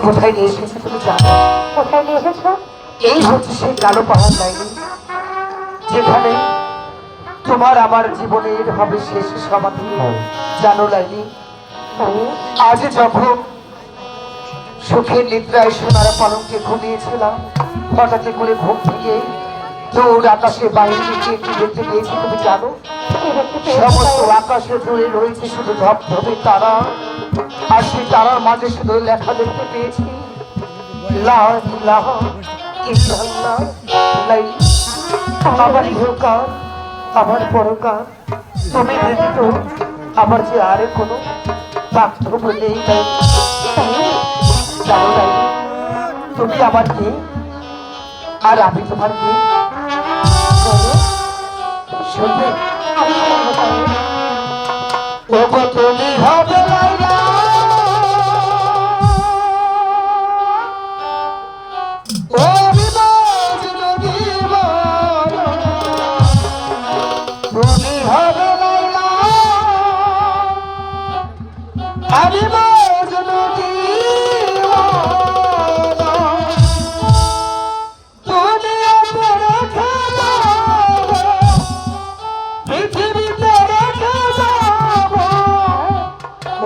কোথায় নিয়ে এসেছো তুমি জানো? কোথায় নিয়ে এসেছো? এই হচ্ছে সেই কালো পাহাড় লাইনে, যেখানে তোমার আমার জীবনের হবে শেষ সমাধি। জানো লাইনি, আজ যখন সুখের নিদ্রায় সোনার পালঙ্কে ঘুমিয়েছিলাম, হঠাৎ করে ঘুম থেকে দৌড় আকাশে বাইরে থেকে একটু দেখতে পেয়েছি তুমি জানো? সমস্ত আকাশে জুড়ে রয়েছে শুধু ধবধবে তারা, আর সেই তারার মাঝে শুধু লেখা দেখতে পেয়েছি লা ইলাহা ইল্লাল্লাহ। লাইলি, আমার ইহকাল আমার পরকাল তুমি ব্যতীত আমার যে আর কোনো বান্ধব নেই। জানো লাইলি, তুমি আমার কে আর আমি তোমার কে? শুনবে? ওগো তুমি হবে লাইলা, ও বিবাজ নদীবান, তুমি হবে লাইলা, আমি বাজ নদীবান, তুমি আমার খেলা পৃথিবীতে রেখে যাবো, ও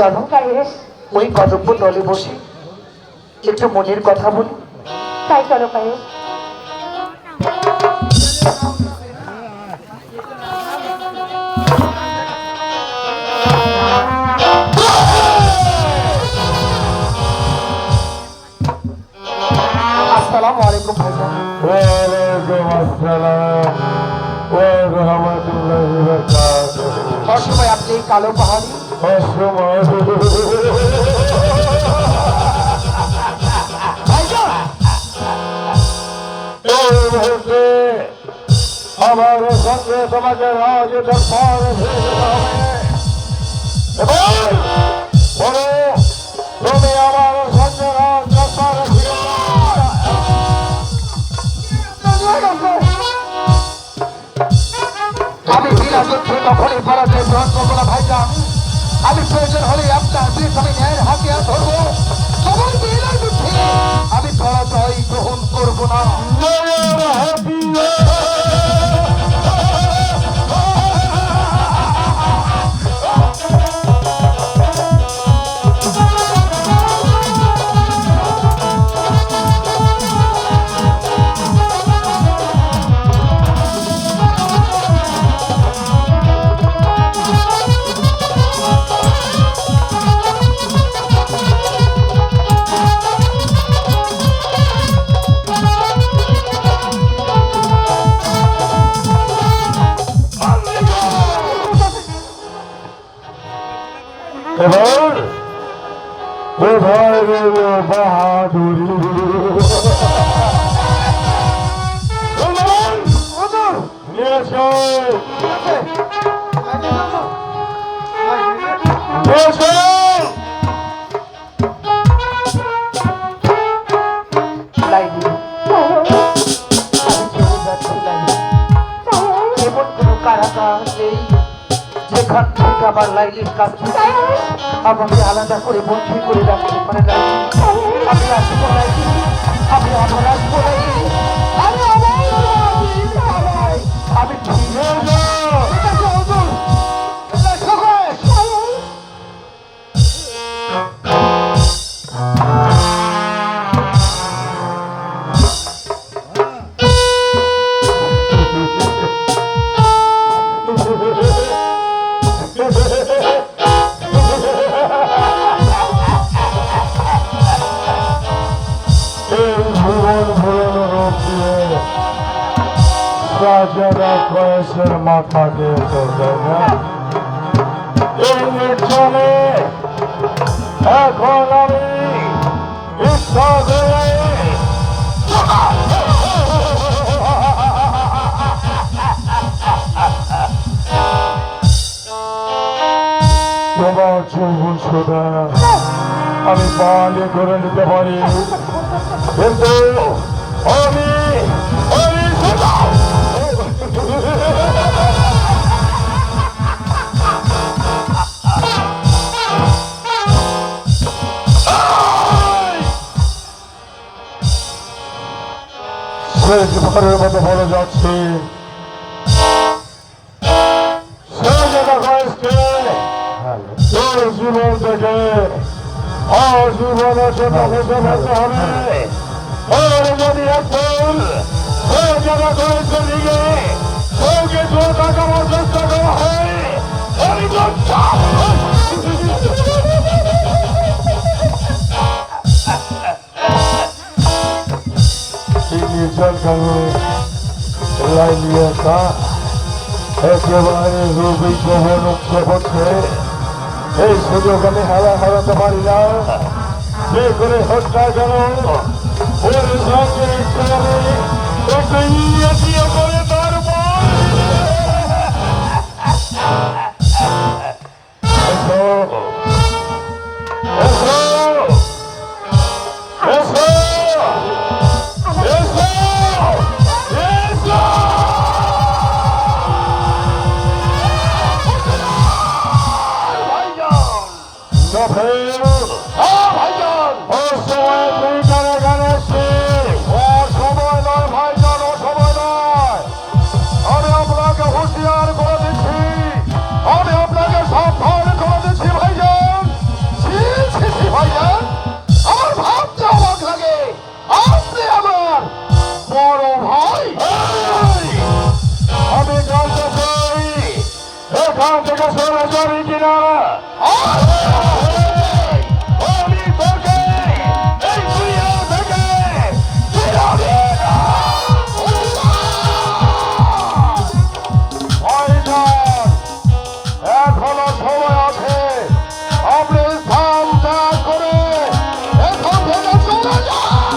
চলো কায়েস, ওই কদম্ব তলে বসে একটু মনের কথা বলি। তাই চলো কায়েস। আসসালামু আলাইকুম ভাইজান। ওয়ালাইকুম আসসালাম ওয়া রাহমাতুল্লাহি ওয়া বারাকাতুহু। অসময় আপনি এই কালো পাহাড়ি অসময় এই মুহূর্তে আমার সঙ্গে তোমাকে রাজ দরবার এবং বলো তুমি আমার সঙ্গে রাজ দরবার আমি বিনা যুদ্ধে কখনই পরাজয় গ্রহণ করবো না ভাইজান। আমি প্রয়োজন হলে আপনার বীর আমি ন্যায়ের হাতিয়ার ধরবো। তখন বিনা যুদ্ধে আমি পরাজয় গ্রহণ করবো না। এবার কোথায় গেল বাহাদুরি নিয়ে এসো নিয়ে এসো লাইলি, আমি চলে যাচ্ছি লাইলি। এমন কোনো কারাগার নেই যেখান থেকে আমার লাইলির কাছ থেকে আমাকে আলাদা করে বন্দি করে রাখতে পারে লাইলি। আমি আসবো লাইলি, আমি আবার আসবো লাইলি। আমি ঠিক আছে, হুজুর। রাজারা কয়েসের মাথা দিয়ে চলবে না এই চলে এখন আমি ইচ্ছা করে তোমার যৌবন সোদা আমি পালে করে নিতে পারি কিন্তু আমি আমি সোদা শেষবারের মতো বলে যাচ্ছি তোর জীবন থেকে অজীবনের জন্য বেঁচে থাকতে হবে ওর যদি এখন জায়গা করেছে দিকে ওকে জোর কাটাবার চেষ্টা করা হয় আমি নির্জন কারণে লাইলিয়া একেবারে রবি গ্রহণ উঠে হচ্ছে এই সুযোগ আমি হারাতে পারি না যে করে হত্যা কেন ওর সঙ্গে ইচ্ছে আমি ওকে ইয়ে করে তার ভাইজান ও সময় চলে যাবি কিনা? আমি তোকে এই দুনিয়া থেকে ফিরাবি না। ভাইজান, এখনো সময় আছে, আপনি স্থান ত্যাগ করে এখান থেকে চলে যান।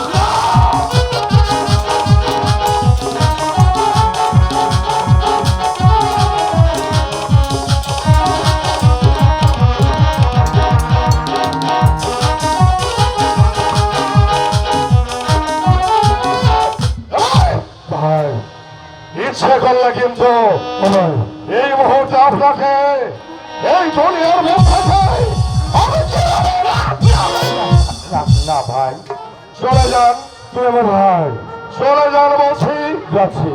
ভাই, ইচ্ছে করলে কিন্তু এই মুহূর্তে আপনাকে এই দুনিয়ার মধ্যে আমি চিরদিন না ভাই, চলে যান। তুই আমার ভাই, চলে যান বলছি। যাচ্ছি,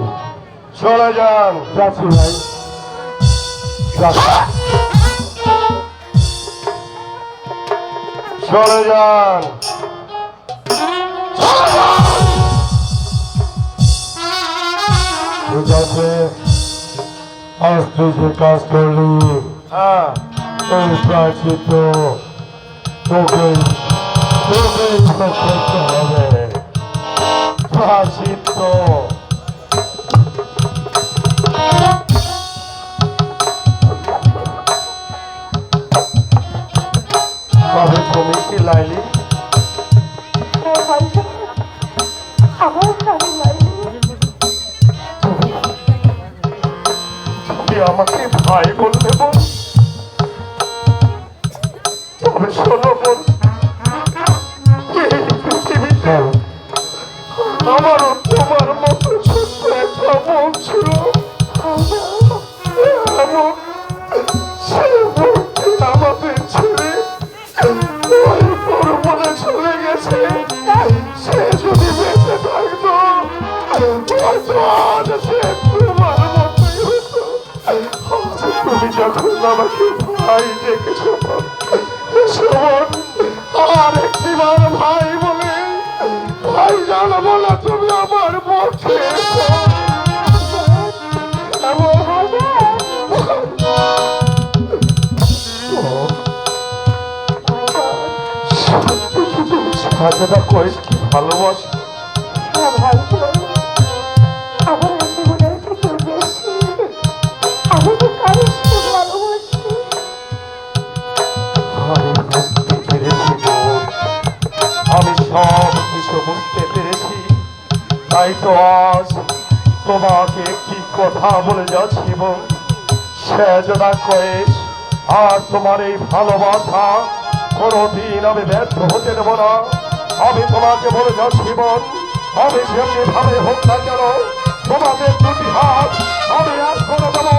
চলে যান। যাচ্ছি ভাই, চলে যান। ঠিক আছে, আজ তুই যে কাজ করলি, হ্যাঁ, এই প্রায়শ্চিত্ত তোকে করতে হবে। প্রায়শ্চিত্ত তবে তুমি কি লাইলি? তুমি আমাকে ভাই বললে বোন, তবে শোনো বোন, এই পৃথিবীতে আমারও তোমার মতো ছোট্ট একটা বোন ছিল। এমন সে বোনটি আমাদের ছেড়ে ওই পরমনে চলে গেছে। সে যদি বেঁচে থাকতো হয়তো আজ সে তোমার মতোই হতো। তুমি যখন আমাকে ভাই ডেকেছ, শোন, আর একটিবার ভাই বলে ভাই জানাবো না, তুমি আমার পক্ষে সাজাটা কয়েস কি ভালোবাসি। আমি বুঝতে পেরেছি বোন, আমি সব কিছু বুঝতে পেরেছি। তাই তো আজ তোমাকে কি কথা বলে যাচ্ছি বোন, সেজদা কয়েস আর তোমার এই ভালোবাসা কোনোদিন আমি ব্যর্থ হতে দেব না। আমি তোমাকে বলে যাচ্ছি বোন, আমি যেমনি ভাবে হোক না কেন তোমাদের দুটি হাত আমি এক করে দেবো।